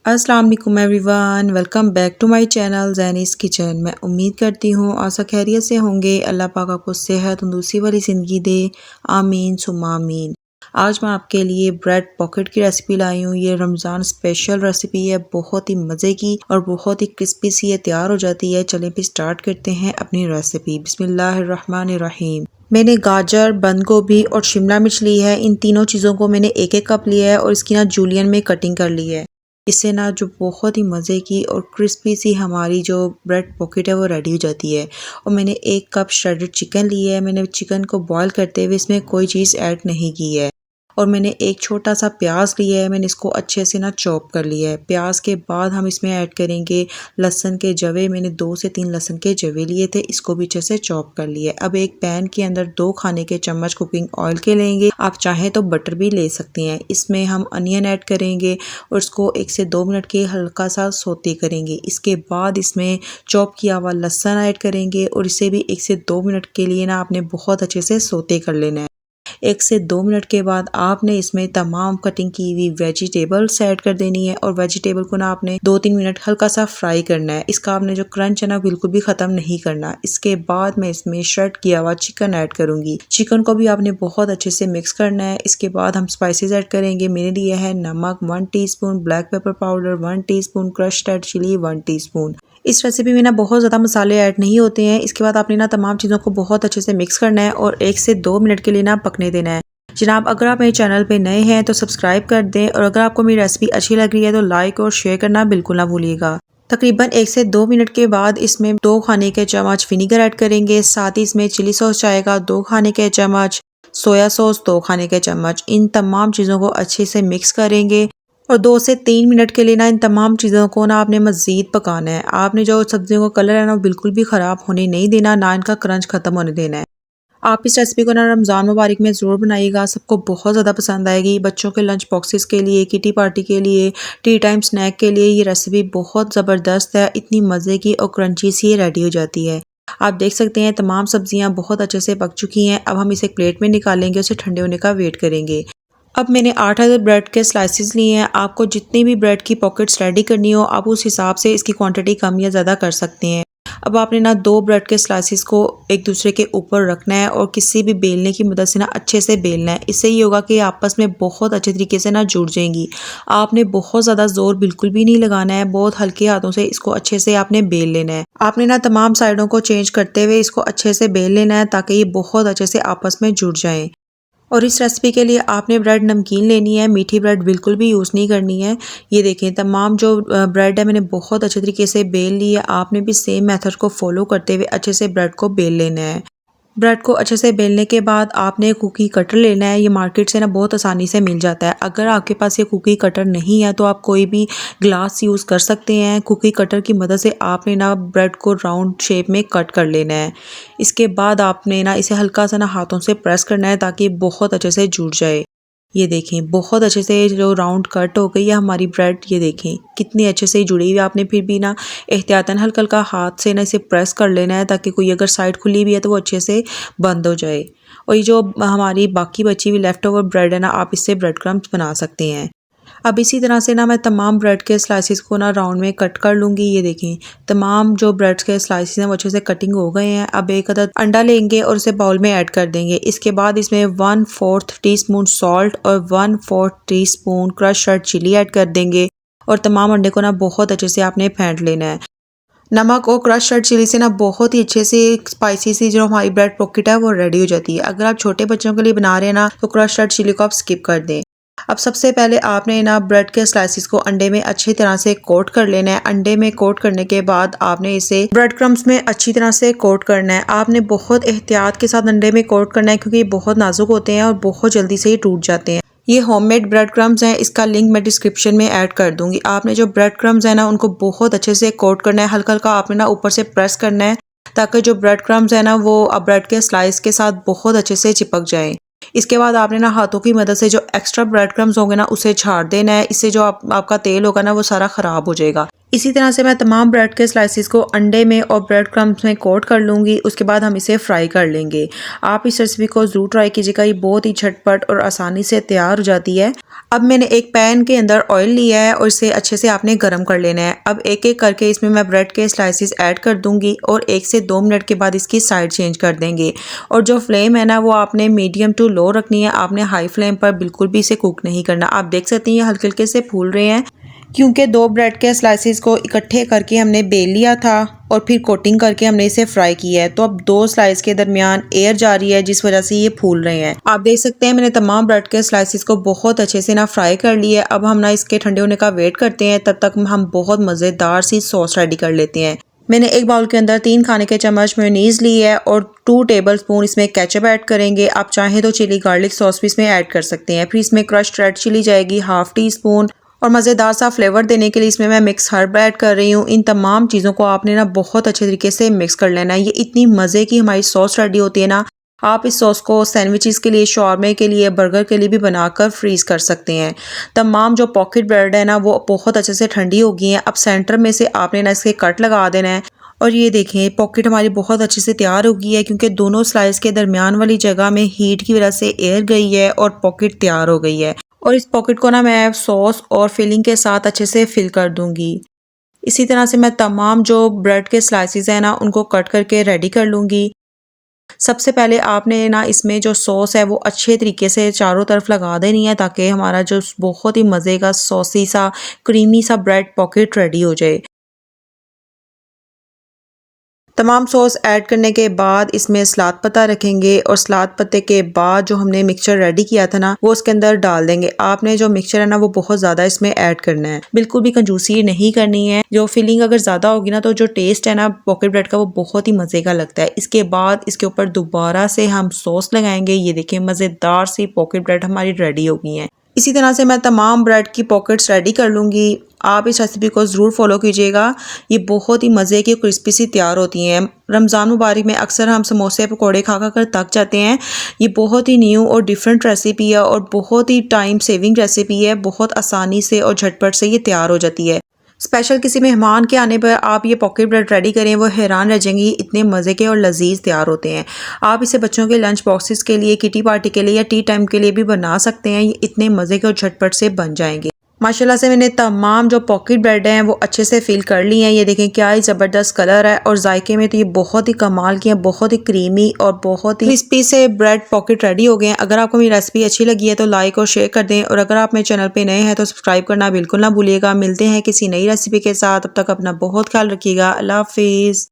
अस्सलाम वालेकुम everyone, welcome back to my channel Zaini's kitchen. मैं उम्मीद करती हूँ आप सब खैरियत से होंगे। अल्लाह पाक आपको सेहत तंदुरुस्ती वाली ज़िंदगी दे, आमीन सुम्मा आमीन। आज मैं आपके लिए ब्रेड पॉकेट की रेसिपी लाई हूँ। ये रमज़ान स्पेशल रेसिपी है, बहुत ही मज़े की और बहुत ही क्रिस्पी सी ये तैयार हो जाती है। चलें फिर स्टार्ट करते हैं अपनी रेसिपी। बिस्मिल्लाहिर्रहमानिर्रहीम। मैंने गाजर, बंद गोभी और शिमला मिर्च ली है। इन तीनों चीज़ों को मैंने एक एक कप लिया है और इसकी ना जूलियन में कटिंग कर ली है। इससे ना जो बहुत ही मज़े की और क्रिस्पी सी हमारी जो ब्रेड पॉकेट है वो रेडी हो जाती है। और मैंने 1 कप श्रेडेड चिकन लिया है। मैंने चिकन को बॉईल करते हुए इसमें कोई चीज़ ऐड नहीं की है। और मैंने एक छोटा सा प्याज लिया है, मैंने इसको अच्छे से ना चॉप कर लिया है। प्याज के बाद हम इसमें ऐड करेंगे लहसुन के जवे। मैंने 2 से 3 लहसुन के जवे लिए थे, इसको भी अच्छे से चॉप कर लिया है। अब एक पैन के अंदर 2 खाने के चम्मच कुकिंग ऑयल के लेंगे, आप चाहें तो बटर भी ले सकते हैं। इसमें हम अनियन ऐड करेंगे और इसको 1 से 2 मिनट के हल्का सा सोते करेंगे। इसके बाद इसमें चॉप किया हुआ लहसुन ऐड करेंगे और इसे भी 1 से 2 मिनट के लिए ना आपने बहुत अच्छे से सोते कर लेना है। 1 से 2 मिनट के बाद आपने इसमें तमाम कटिंग की हुई वेजिटेबल्स ऐड कर देनी है और वेजिटेबल को ना आपने 2-3 मिनट हल्का सा फ्राई करना है। इसका आपने जो क्रंच है ना बिल्कुल भी ख़त्म नहीं करना। इसके बाद मैं इसमें श्रेड किया हुआ चिकन ऐड करूंगी। चिकन को भी आपने बहुत अच्छे से मिक्स करना है। इसके बाद हम स्पाइसेस ऐड करेंगे। मैंने लिया है नमक 1 teaspoon, black pepper powder 1 teaspoon, crushed red chilli 1 teaspoon. इस रेसिपी में ना बहुत ज़्यादा मसाले ऐड नहीं होते हैं। इसके बाद आपने ना तमाम चीज़ों को बहुत अच्छे से मिक्स करना है और 1 से 2 मिनट के लिए ना पकने देना है। जनाब, अगर आप मेरे चैनल पे नए हैं तो सब्सक्राइब कर दें और अगर आपको मेरी रेसिपी अच्छी लग रही है तो लाइक और शेयर करना बिल्कुल ना भूलिएगा। तकरीबन 1 से 2 मिनट के बाद इसमें 2 खाने के चम्मच विनीगर ऐड करेंगे। साथ ही इसमें चिली सॉस जाएगा 2 खाने के चम्मच, सोया सॉस 2 खाने के चम्मच। इन तमाम चीज़ों को अच्छे से मिक्स करेंगे और 2 से 3 मिनट के लिए ना इन तमाम चीज़ों को ना आपने मज़ीद पकाना है। आपने जो सब्जियों का कलर है ना बिल्कुल भी ख़राब होने नहीं देना, ना इनका क्रंच ख़त्म होने देना है। आप इस रेसिपी को ना रमज़ान मुबारक में ज़रूर बनाइएगा, सबको बहुत ज़्यादा पसंद आएगी। बच्चों के लंच बॉक्सेस के लिए, किटी पार्टी के लिए, टी टाइम स्नैक के लिए ये रेसिपी बहुत ज़बरदस्त है। इतनी मज़े की और क्रंची सी रेडी हो जाती है। आप देख सकते हैं तमाम सब्जियां बहुत अच्छे से पक चुकी हैं। अब हम इसे एक प्लेट में निकालेंगे, उसे ठंडे होने का वेट करेंगे। अब मैंने 8 अदद ब्रेड के स्लाइसेस लिए हैं। आपको जितनी भी ब्रेड की पॉकेट्स रेडी करनी हो आप उस हिसाब से इसकी क्वांटिटी कम या ज़्यादा कर सकते हैं। अब आपने ना 2 ब्रेड के स्लाइसेस को एक दूसरे के ऊपर रखना है और किसी भी बेलने की मदद से ना अच्छे से बेलना है। इससे ये होगा कि आपस में बहुत अच्छे तरीके से ना जुड़ जाएंगी। आपने बहुत ज़्यादा जोर बिल्कुल भी नहीं लगाना है, बहुत हल्के हाथों से इसको अच्छे से आपने बेल लेना है। आपने ना तमाम साइडों को चेंज करते हुए इसको अच्छे से बेल लेना है ताकि ये बहुत अच्छे से आपस में जुड़ जाएं। और इस रेसिपी के लिए आपने ब्रेड नमकीन लेनी है, मीठी ब्रेड बिल्कुल भी यूज़ नहीं करनी है। ये देखें तमाम जो ब्रेड है मैंने बहुत अच्छे तरीके से बेल ली है। आपने भी सेम मेथड को फॉलो करते हुए अच्छे से ब्रेड को बेल लेना है। ब्रेड को अच्छे से बेलने के बाद आपने कुकी कटर लेना है। ये मार्केट से ना बहुत आसानी से मिल जाता है। अगर आपके पास ये कुकी कटर नहीं है तो आप कोई भी ग्लास यूज़ कर सकते हैं। कुकी कटर की मदद से आपने ना ब्रेड को राउंड शेप में कट कर लेना है। इसके बाद आपने ना इसे हल्का सा ना हाथों से प्रेस करना है ताकि बहुत अच्छे से जुड़ जाए। ये देखें बहुत अच्छे से जो राउंड कट हो गई है हमारी ब्रेड। ये देखें कितनी अच्छे से जुड़ी हुई है। आपने फिर भी ना एहतियातन हल्का हल्का हाथ से ना इसे प्रेस कर लेना है ताकि कोई अगर साइड खुली भी है तो वो अच्छे से बंद हो जाए। और ये जो हमारी बाकी बची हुई लेफ्ट ओवर ब्रेड है ना आप इससे ब्रेड क्रम्स बना सकते हैं। अब इसी तरह से ना मैं तमाम ब्रेड के स्लाइसेस को ना राउंड में कट कर लूँगी। ये देखें तमाम जो ब्रेड्स के स्लाइसेस हैं वो अच्छे से कटिंग हो गए हैं। अब एक अदद अंडा लेंगे और उसे बाउल में ऐड कर देंगे। इसके बाद इसमें 1/4 टीस्पून सॉल्ट और 1/4 teaspoon crushed red chilli add कर देंगे और तमाम अंडे को ना बहुत अच्छे से आपने फेंट लेना है। नमक और क्रश्ड रेड चिली से ना बहुत ही अच्छे से स्पाइसी सी जो हमारी ब्रेड पॉकेट है वो रेडी हो जाती है। अगर आप छोटे बच्चों के लिए बना रहे हैं ना तो क्रश्ड रेड चिली को आप स्किप कर दें। अब सबसे पहले आपने ना ब्रेड के स्लाइसेस को अंडे में अच्छी तरह से कोट कर लेना है। अंडे में कोट करने के बाद आपने इसे ब्रेड क्रम्स में अच्छी तरह से कोट करना है। आपने बहुत एहतियात के साथ अंडे में कोट करना है क्योंकि ये बहुत नाजुक होते हैं और बहुत जल्दी से ही टूट जाते हैं। ये होममेड ब्रेड क्रम्स हैं, इसका लिंक मैं डिस्क्रिप्शन में ऐड कर दूंगी। आपने जो ब्रेड क्रम्स है ना उनको बहुत अच्छे से कोट करना है। हल्का हल्का आपने ना ऊपर से प्रेस करना है ताकि जो ब्रेड क्रम्स है ना वो ब्रेड के स्लाइस के साथ बहुत अच्छे से चिपक जाए। इसके बाद आपने ना हाथों की मदद से जो एक्स्ट्रा ब्रेड क्रम्स होंगे ना उसे छाड़ देना है। इससे जो आपका तेल होगा ना वो सारा ख़राब हो जाएगा। इसी तरह से मैं तमाम ब्रेड के स्लाइसेस को अंडे में और ब्रेड क्रम्स में कोट कर लूँगी। उसके बाद हम इसे फ्राई कर लेंगे। आप इस रेसिपी को ज़रूर ट्राई कीजिएगा, ये बहुत ही झटपट और आसानी से तैयार हो जाती है। अब मैंने एक पैन के अंदर ऑयल लिया है और इसे अच्छे से आपने गर्म कर लेना है। अब एक एक करके इसमें मैं ब्रेड के स्लाइसेस ऐड कर दूंगी और 1 से 2 मिनट के बाद इसकी साइड चेंज कर देंगे। और जो फ्लेम है ना वो आपने मीडियम टू लो रखनी है, आपने हाई फ्लेम पर बिल्कुल भी इसे कुक नहीं करना। आप देख सकते हैं ये हल्के हल्के से फूल रहे हैं क्योंकि 2 ब्रेड के स्लाइसेस को इकट्ठे करके हमने बेल लिया था और फिर कोटिंग करके हमने इसे फ्राई किया है। तो अब 2 स्लाइस के दरमियान एयर जा रही है जिस वजह से ये फूल रहे हैं। आप देख सकते हैं मैंने तमाम ब्रेड के स्लाइसेस को बहुत अच्छे से ना फ्राई कर लिया है। अब हम ना इसके ठंडे होने का वेट करते हैं, तब तक हम बहुत मज़ेदार सी सॉस रेडी कर लेते हैं। मैंने एक बाउल के अंदर 3 खाने के चम्मच मेयोनीज ली है और 2 टेबलस्पून इसमें केचप ऐड करेंगे। आप चाहें तो चिली गार्लिक सॉस भी इसमें ऐड कर सकते हैं। फिर इसमें क्रश्ड रेड चिली जाएगी ½ टीस्पून और मज़ेदार सा फ्लेवर देने के लिए इसमें मैं मिक्स हर्ब ऐड कर रही हूँ। इन तमाम चीज़ों को आपने ना बहुत अच्छे तरीके से मिक्स कर लेना है। ये इतनी मज़े की हमारी सॉस रेडी होती है ना, आप इस सॉस को सैंडविचेस के लिए, शॉर्मे के लिए, बर्गर के लिए भी बनाकर फ्रीज़ कर सकते हैं। तमाम जो पॉकेट ब्रेड है ना वो बहुत अच्छे से ठंडी हो गई हैं। अब सेंटर में से आपने ना इसके कट लगा देना है और ये देखें पॉकेट हमारी बहुत अच्छे से तैयार हो गई है क्योंकि दोनों स्लाइस के दरमियान वाली जगह में हीट की वजह से एयर गई है और पॉकेट तैयार हो गई है। और इस पॉकेट को ना मैं सॉस और फिलिंग के साथ अच्छे से फिल कर दूंगी। इसी तरह से मैं तमाम जो ब्रेड के स्लाइसेस हैं ना उनको कट करके रेडी कर लूँगी। सबसे पहले आपने ना इसमें जो सॉस है वो अच्छे तरीके से चारों तरफ लगा देनी है ताकि हमारा जो बहुत ही मज़े का सॉसी सा क्रीमी सा ब्रेड पॉकेट रेडी हो जाए। तमाम सॉस ऐड करने के बाद इसमें सलाद पत्ता रखेंगे और सलाद पत्ते के बाद जो हमने मिक्सचर रेडी किया था ना वो उसके अंदर डाल देंगे। आपने जो मिक्सचर है ना वो बहुत ज़्यादा इसमें ऐड करना है, बिल्कुल भी कंजूसी नहीं करनी है। जो फिलिंग अगर ज़्यादा होगी ना तो जो टेस्ट है ना पॉकेट ब्रेड का वो बहुत ही मज़े का लगता है। इसके बाद इसके ऊपर दोबारा से हम सॉस लगाएंगे। ये देखिए मज़ेदार सी पॉकेट ब्रेड हमारी रेडी हो गई हैं। इसी तरह से मैं तमाम ब्रेड की पॉकेट्स रेडी कर लूँगी। आप इस रेसिपी को ज़रूर फॉलो कीजिएगा, ये बहुत ही मज़े की क्रिस्पी सी तैयार होती हैं। रमज़ान मुबारक में अक्सर हम समोसे पकौड़े खा कर थक जाते हैं। ये बहुत ही न्यू और डिफरेंट रेसिपी है और बहुत ही टाइम सेविंग रेसिपी है। बहुत आसानी से और झटपट से ये तैयार हो जाती है। स्पेशल किसी मेहमान के आने पर आप ये पॉकेट ब्रेड रेडी करें, वो हैरान रह जाएंगे इतने मज़े के और लजीज तैयार होते हैं। आप इसे बच्चों के लंच बॉक्सेस के लिए, किटी पार्टी के लिए या टी टाइम के लिए भी बना सकते हैं। ये इतने मज़े के और झटपट से बन जाएंगे। माशाल्लाह से मैंने तमाम जो पॉकेट ब्रेड हैं वो अच्छे से फिल कर ली हैं। ये देखें क्या ही ज़बरदस्त कलर है और जायके में तो ये बहुत ही कमाल की है, बहुत ही क्रीमी और बहुत ही क्रिस्पी से ब्रेड पॉकेट रेडी हो गए हैं। अगर आपको मेरी रेसिपी अच्छी लगी है तो लाइक और शेयर कर दें और अगर आप मेरे चैनल पे नए हैं तो सब्सक्राइब करना बिल्कुल ना भूलिएगा। मिलते हैं किसी नई रेसिपी के साथ, तब तक अपना बहुत ख्याल रखिएगा। अल्लाह हाफिज़।